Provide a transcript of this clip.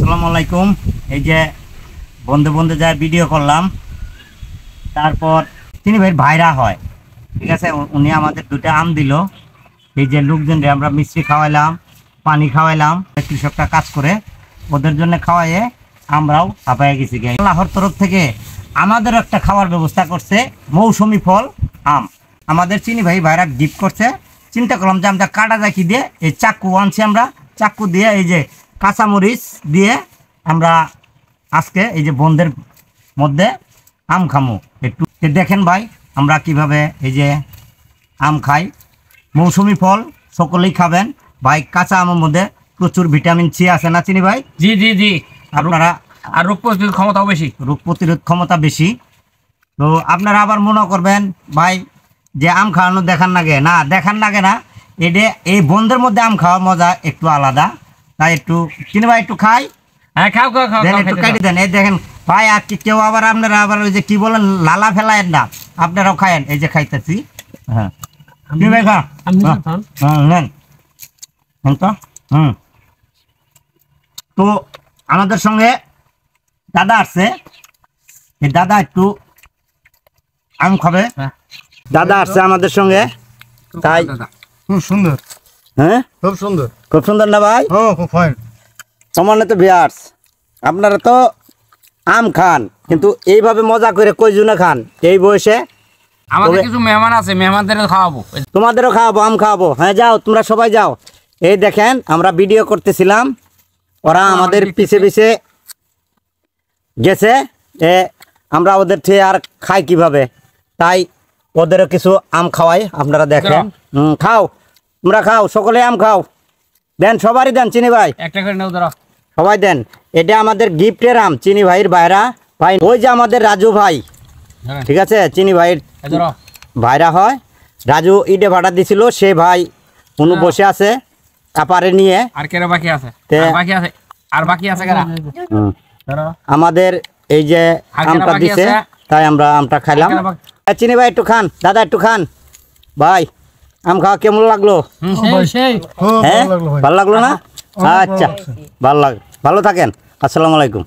আসসালামু আলাইকুম। এই যে বন্ধু বন্ধু যা ভিডিও করলাম, তারপর তিনি ভাইরা হয়, ঠিক আছে। উনি আমাদের দুটো আম দিল। এই যে লোকজনরে আমরা মিষ্টি খাওয়াইলাম, পানি খাওয়াইলাম, কৃষকরা কাজ করে ওদের জন্য খাওয়াইয়ে আমরাও হাঁপাইয়া গেছি। আল্লাহর তরফ থেকে আমাদের একটা খাওয়ার ব্যবস্থা করছে, মৌসুমি ফল আম আমাদের চিনি ভাইরা গিফট করছে। চিন্তা করলাম যে আমরা কাটা যায় কি দিয়ে, এই চাকু আনছি আমরা, চাকু দিয়ে এই যে কাঁচামরিচ দিয়ে আমরা আজকে এই যে বন্ধের মধ্যে আম খামো। একটু দেখেন ভাই আমরা কিভাবে এই যে আম খাই। মৌসুমি ফল সকলেই খাবেন ভাই। কাঁচা আমের মধ্যে প্রচুর ভিটামিন সি আছে না চিনি ভাই? জি জি জি। আপনারা আর রোগ প্রতিরোধ ক্ষমতাও বেশি, রোগ প্রতিরোধ ক্ষমতা বেশি। তো আপনারা আবার মনে করবেন ভাই যে আম খাওয়ানো দেখান লাগে না, দেখান লাগে না। এটা এই বন্ধের মধ্যে আম খাওয়া মজা একটু আলাদা। তাই একটু চিনি ভাই একটু খাই। হ্যাঁ খাও খাও খাও, একটু কাটি দেন। এই দেখেন ভাই, আর কেউ আবার আপনারা আবার ওই যে কি বলেন লালা ফেলায়েন না, আপনারাও খায়েন। এই যে খাইতেছি। হ্যাঁ ভাই খা, নেন তো। তো আমাদের সঙ্গে দাদা আসছে, এই দাদা একটু আম খাবে। দাদা আসছে আমাদের সঙ্গে, তাই খুব সুন্দর। হ্যাঁ খুব সুন্দর, খুব সুন্দর না ভাই? খুব ফাইন। সম্মানিত ভিউয়ার্স, আপনারা তো আম খান, কিন্তু এইভাবে মজা করে কয়জনে খান এই বয়সে? আমাদের কিছু মেহমান আছে, মেহমানদের খাওয়াবো। তোমাদেরও খাওয়াবো, আম খাওয়াবো। হ্যাঁ যাও, তোমরা সবাই যাও। এই দেখেন আমরা ভিডিও করতেছিলাম, ওরা আমাদের পিছে পিছে গেছে। আমরা ওদের থেকে আর খাই কিভাবে, তাই ওদেরও কিছু আম খাওয়াই। আপনারা দেখেন। খাও, তোমরা খাও, সকলে আম খাও। দেন, সবারই দেন চিনি ভাই, একটা করে নাও ধরো, সবাই দেন। এটা আমাদের গিফটের আম, চিনি ভাইয়ের বাইরা ভাই। ওই যে আমাদের রাজু ভাই, ঠিক আছে, চিনি ভাইয়ের ভাইরা হয়। রাজু ইটে ভাড়া দিছিল, সে ভাই উনি বসে আছে কাপারে নিয়ে। আর কেরা বাকি আছে? বাকি আছে, আর বাকি আছে কেরা? আমাদের এই যে আমটা দিছে, তাই আমরা আমটা খাইলাম। চিনি ভাই একটু খান, দাদা একটু খান। ভাই আম খাওয়া কেমন লাগলো? হ্যাঁ ভালো লাগলো না? আচ্ছা, ভালো থাকেন। আসসালামু আলাইকুম।